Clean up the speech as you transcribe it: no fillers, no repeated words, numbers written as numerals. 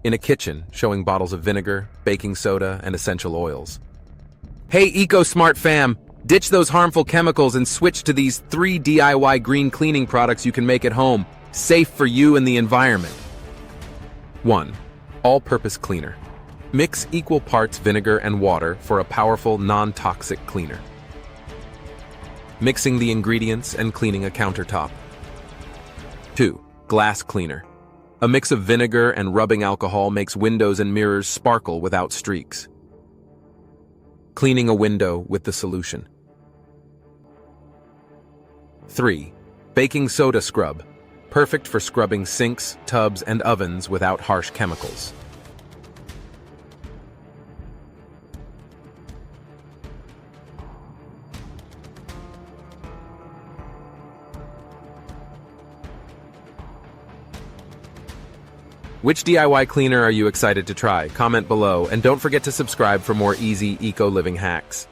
In a kitchen, showing bottles of vinegar, baking soda, and essential oils. Hey EcoSmart fam! Ditch those harmful chemicals and switch to these 3 DIY green cleaning products you can make at home, safe for you and the environment. 1. All-purpose cleaner. Mix equal parts vinegar and water for a powerful, non-toxic cleaner. Mixing the ingredients and cleaning a countertop. 2. Glass cleaner. A mix of vinegar and rubbing alcohol makes windows and mirrors sparkle without streaks. Cleaning a window with the solution. 3. Baking soda scrub. Perfect for scrubbing sinks, tubs, and ovens without harsh chemicals. Which DIY cleaner are you excited to try? Comment below, and don't forget to subscribe for more easy eco-living hacks.